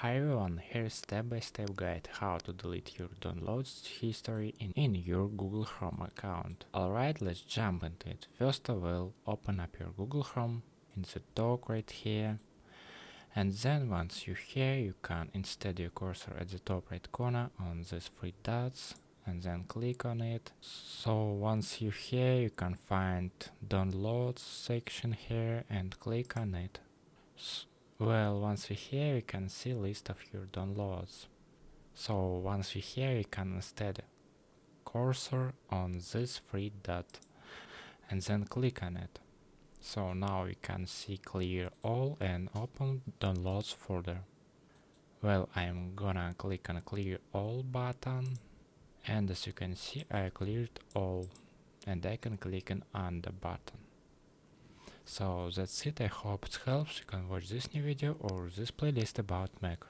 Hi everyone, here's step-by-step guide how to delete your downloads history in your Google Chrome account. Alright, let's jump into it. First of all, open up your Google Chrome in the dock right here. And then once you're here, you can instead your cursor at the top right corner on these three dots and then click on it. So once you're here, you can find downloads section here and click on it. Well, once we're here, we can see list of your downloads. So once we're here, we can instead cursor on this three dot and then click on it. So now we can see clear all and open downloads folder. Well, I'm gonna click on clear all button, and as you can see, I cleared all, and I can click on the button. So that's it. I hope it helps. You can watch this new video or this playlist about Mac.